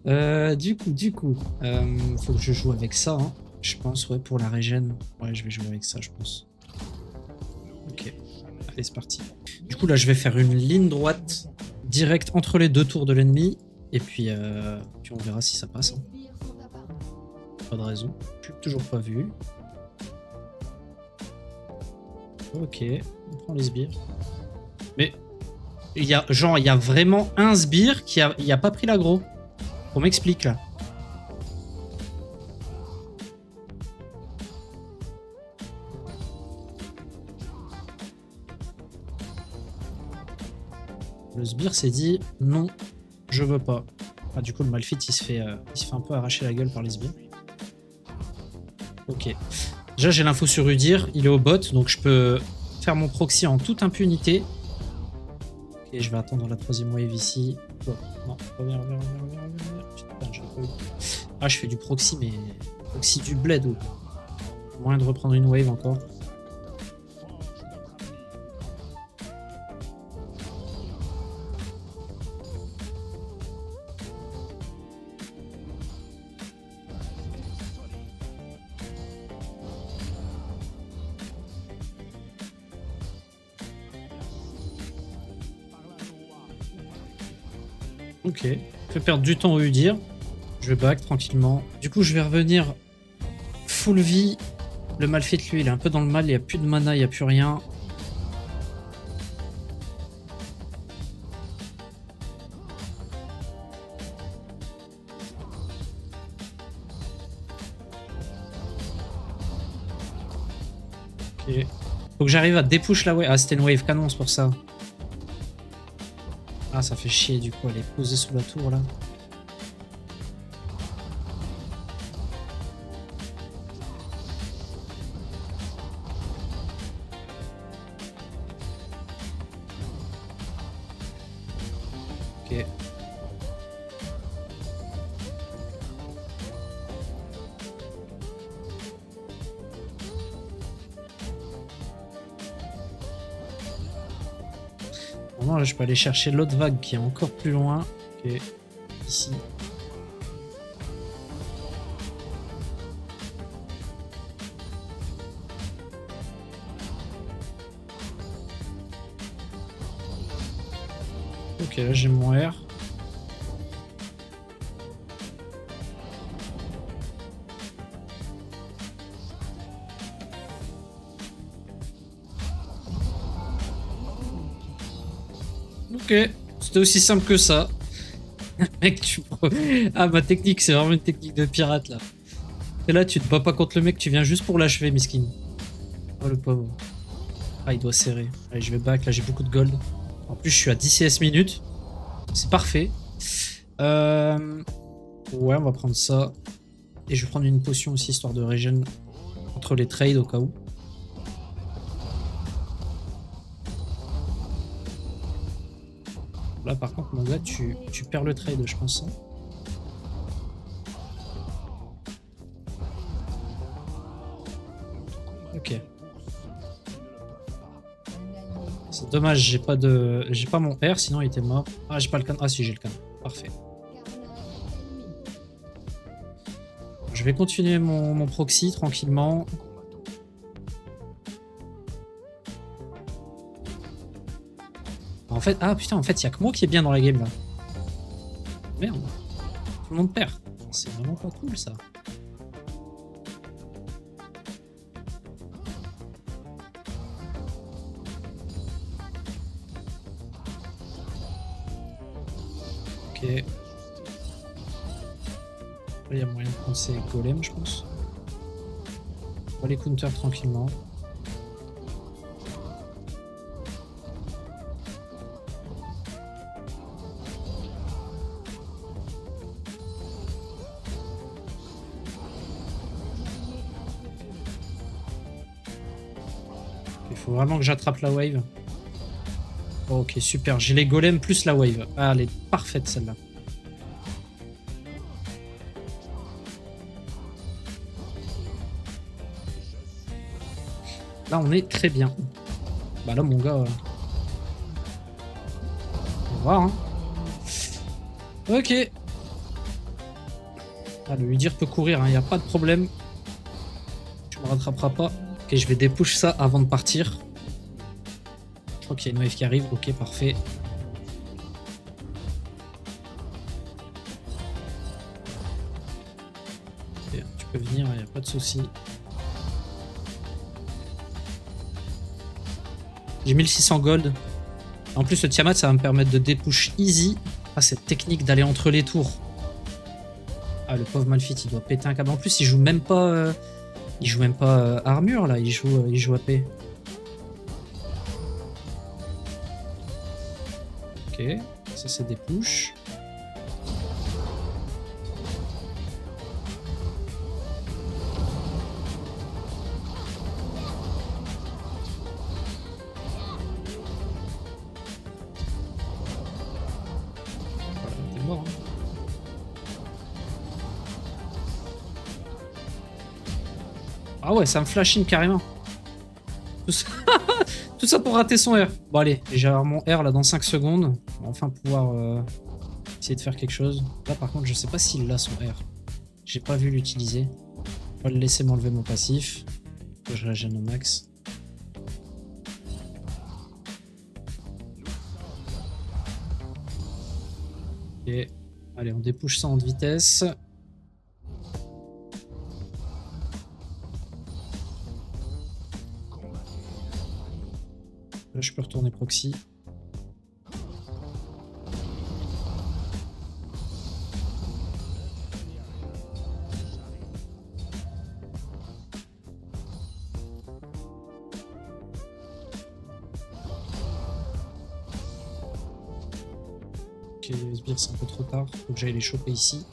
Faut que je joue avec ça, hein. Je pense, ouais, pour la régène. Ouais, je vais jouer avec ça, je pense. Ok, allez, c'est parti. Du coup, là, je vais faire une ligne droite directe entre les deux tours de l'ennemi. Et puis on verra si ça passe, hein. Pas de raison. Je suis toujours pas vu. Ok, on prend les sbires. Mais il y a vraiment un sbire qui a pas pris l'aggro. On m'explique là. Le sbire s'est dit non, je veux pas. Ah, du coup, le Malphite il se fait un peu arracher la gueule par les sbires. Ok. Déjà, j'ai l'info sur Udyr, il est au bot, donc je peux faire mon proxy en toute impunité. Ok, je vais attendre la troisième wave ici. Oh, non, reviens. Putain, j'ai pas eu. Ah, je fais du proxy, mais proxy du bled. Oh. Moyen de reprendre une wave encore. Ok, fait perdre du temps au Udyr. Je vais back tranquillement. Du coup, je vais revenir full vie. Le Malphite, lui, il est un peu dans le mal. Il n'y a plus de mana, il n'y a plus rien. Ok. Faut que j'arrive à dépush la wave. Ah, c'était une wave canon, c'est pour ça. Ah, ça fait chier, du coup, elle est posée sous la tour, là. Ok. Normalement, là, je peux aller chercher l'autre vague qui est encore plus loin. Ok. Ici. Ok, là, j'ai mon R. Ok, c'était aussi simple que ça. Mec, Ah, ma technique, c'est vraiment une technique de pirate, là. Et là, tu te bats pas contre le mec, tu viens juste pour l'achever, miskin. Oh, le pauvre. Ah, il doit serrer. Allez, je vais back, là, j'ai beaucoup de gold. En plus, je suis à 10 CS minutes. C'est parfait. Ouais, on va prendre ça. Et je vais prendre une potion aussi, histoire de regen entre les trades, au cas où. Là, par contre, mon gars, tu perds le trade, je pense. Ok. C'est dommage, j'ai pas mon R, sinon il était mort. Ah, j'ai pas le canon. Ah si, j'ai le canon. Parfait. Je vais continuer mon proxy tranquillement. En fait, ah putain, en fait, il y a que moi qui est bien dans la game là. Merde. Tout le monde perd. C'est vraiment pas cool ça. Ok. Là, il y a moyen de prendre ces golems, je pense. On va les counter tranquillement. Il faut vraiment que j'attrape la wave. Ok, super. J'ai les golems plus la wave. Ah, elle est parfaite celle-là. Là, on est très bien. Bah là, mon gars... On va voir, hein. Ok. Ah, le Udyr peut courir, il n'y a pas de problème. Tu me rattraperas pas. Ok, je vais dépush ça avant de partir. Je crois qu'il y a une wave qui arrive. Ok, parfait. Ok, tu peux venir, il n'y a pas de souci. J'ai 1600 gold. En plus, le Tiamat, ça va me permettre de dépush easy. Ah, cette technique d'aller entre les tours. Ah, le pauvre Malphite, il doit péter un câble. En plus, il joue même pas... il joue même pas armure, là. Il joue AP. Ok, ça c'est des push. Voilà, t'es mort. Hein. Ah ouais, ça me flash in carrément. Tout ça... Tout ça pour rater son R. Bon allez, j'ai mon R là dans 5 secondes. On va enfin pouvoir essayer de faire quelque chose. Là par contre, je sais pas s'il a son R. J'ai pas vu l'utiliser. On va le laisser m'enlever mon passif. Que je régène au max. Ok. Allez, on dépouche ça en vitesse. Là, je peux retourner proxy. Ok, les sbires c'est un peu trop tard. Faut que j'aille les choper ici.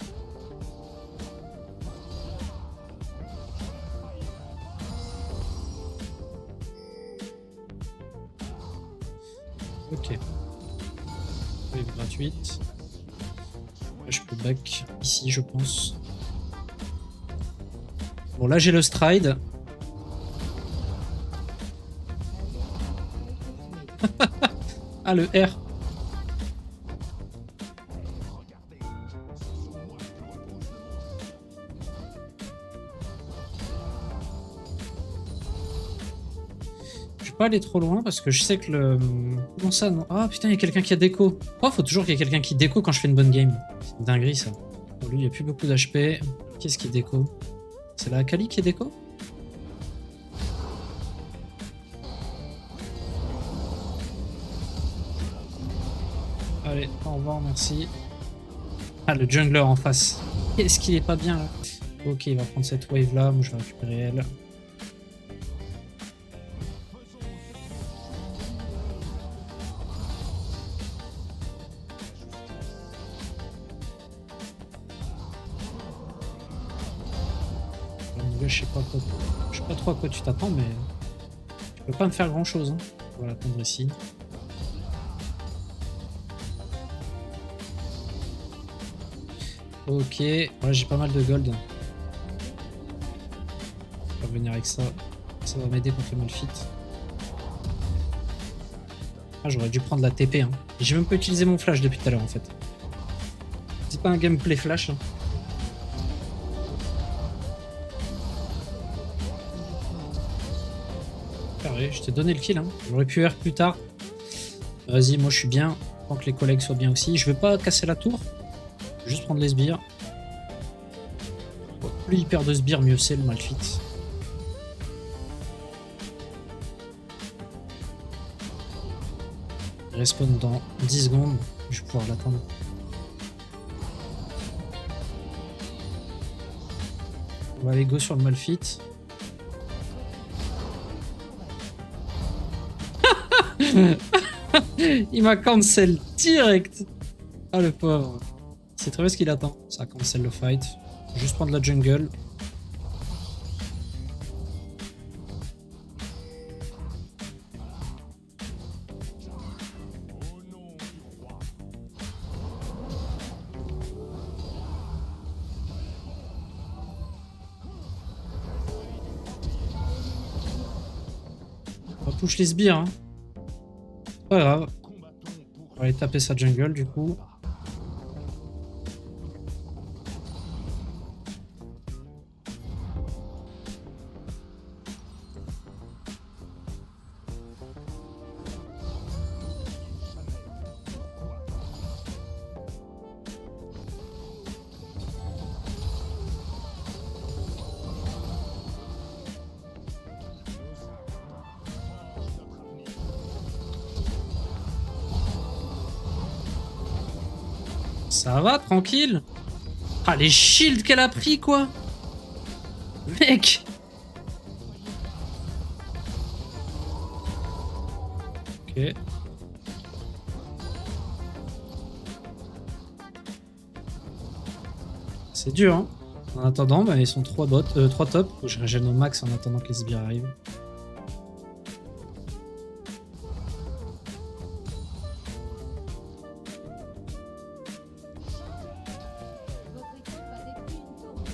Ok. Wave gratuite. Là, je peux back ici, je pense. Bon, là, j'ai le stride. Ah, le R. Pas aller trop loin parce que je sais que le... Comment ça non. Ah putain, il y a quelqu'un qui a déco. Oh, faut toujours qu'il y ait quelqu'un qui déco quand je fais une bonne game. C'est une dinguerie ça. Bon, lui, il n'y a plus beaucoup d'HP. Qu'est-ce qui déco? C'est la Akali qui est déco? Allez, au revoir, merci. Ah, le jungler en face. Qu'est-ce qu'il est pas bien là? Ok, il va prendre cette wave là. Moi, je vais récupérer elle. Je sais pas quoi. Je sais pas trop à quoi tu t'attends, mais tu peux pas me faire grand chose. Hein. On va l'attendre ici. Ok, ouais, j'ai pas mal de gold. On va venir avec ça. Ça va m'aider contre le Malphite. Ah, j'aurais dû prendre la TP. Hein. J'ai même pas utilisé mon flash depuis tout à l'heure en fait. C'est pas un gameplay flash. Hein. Carré, je t'ai donné le kill. Hein. J'aurais pu R plus tard. Vas-y, moi je suis bien. Tant que les collègues soient bien aussi. Je vais pas casser la tour. Je vais juste prendre les sbires. Plus il perd de sbires, mieux c'est le Malphite. Il respawn dans 10 secondes. Je vais pouvoir l'attendre. On va aller go sur le Malphite. Il m'a cancel direct. Ah le pauvre. C'est très bien ce qu'il attend. Ça cancel le fight. Juste prendre la jungle. On va push les sbires. Hein. Pas grave. On va aller taper sa jungle du coup. Ça va, tranquille. Ah, les shields qu'elle a pris, quoi. Mec. Ok. C'est dur, hein. En attendant, bah, ils sont 3 bots, 3 tops. Je régène au max en attendant que les sbires arrivent.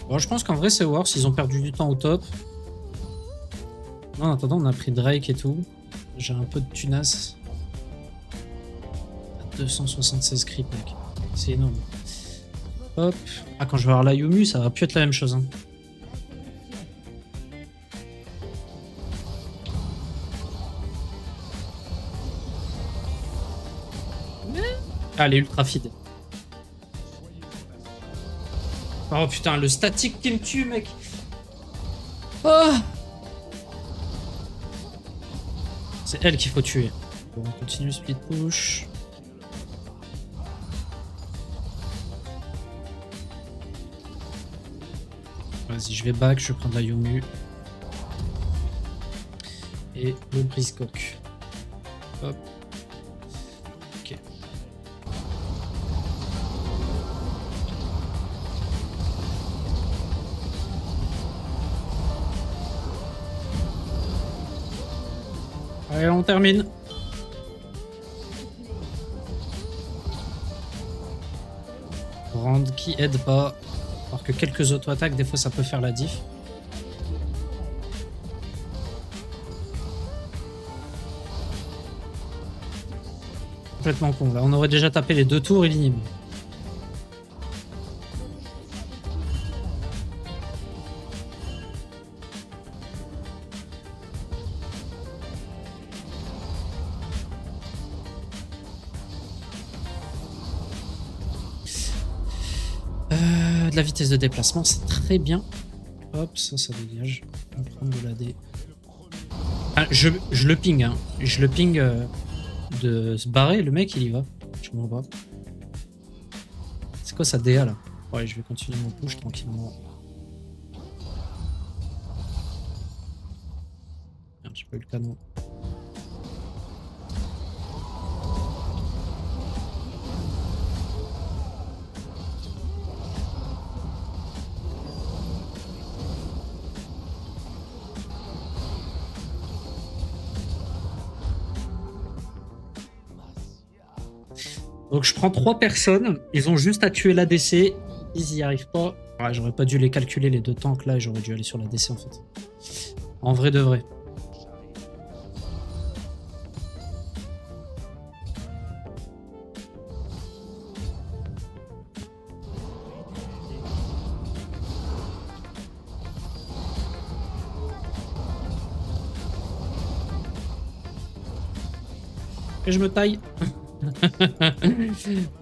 Bon, je pense qu'en vrai, c'est worse. Ils ont perdu du temps au top. Non, en attendant, on a pris Drake et tout. J'ai un peu de tunas. 276 creep, mec. C'est énorme. Hop. Ah, quand je vais avoir la Yumu, ça va plus être la même chose. Hein. Ah, elle est ultra feed. Oh putain, le statique qui me tue, mec. Oh, c'est elle qu'il faut tuer. Bon, on continue split push. Vas-y, je vais back, je vais prendre la Yumu. Et le brise-coq. Hop. Ok. Allez, on termine. Brand qui aide pas. Alors que quelques auto-attaques, des fois, ça peut faire la diff. Complètement con. Là, on aurait déjà tapé les 2 tours, il inhibe. De la vitesse de déplacement, c'est très bien. Hop, ça dégage. On va prendre de l'AD. Ah, je le ping, hein. Je le ping de se barrer. Le mec, il y va. Je comprends pas. C'est quoi sa DA là? Ouais, je vais continuer mon push tranquillement. Un petit peu le canon. Donc je prends 3 personnes, ils ont juste à tuer l'ADC, ils y arrivent pas. Ouais, j'aurais pas dû les calculer les 2 tanks là, j'aurais dû aller sur l'ADC en fait. En vrai de vrai. Et je me taille.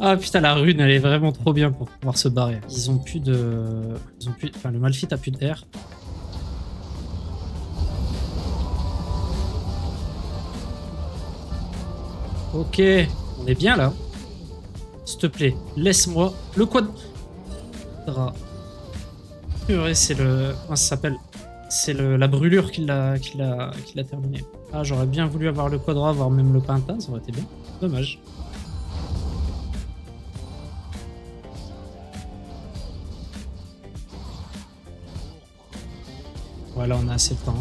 Ah putain, la rune elle est vraiment trop bien pour pouvoir se barrer. Ils ont plus de. Enfin, le Malphite a plus de R. Ok, on est bien là. S'il te plaît, laisse-moi le quad. Purée, c'est le. Comment ça s'appelle? C'est la brûlure qui l'a terminé. Ah, j'aurais bien voulu avoir le quadra, voire même le penta, ça aurait été bien. Dommage. Voilà, on a assez de temps.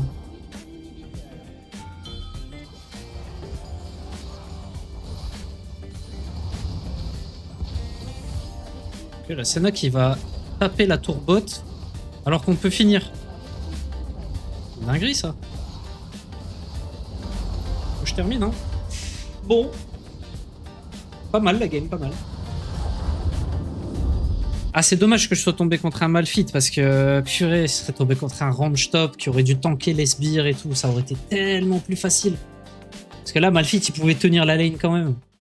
Ok, la Senna qui va taper la tour bot alors qu'on peut finir. Dinguerie ça. Je termine, hein. Bon. Pas mal la game, pas mal. Ah, c'est dommage que je sois tombé contre un Malphite parce que, purée, je serais tombé contre un range top qui aurait dû tanker les sbires et tout. Ça aurait été tellement plus facile. Parce que là, Malphite, il pouvait tenir la lane quand même.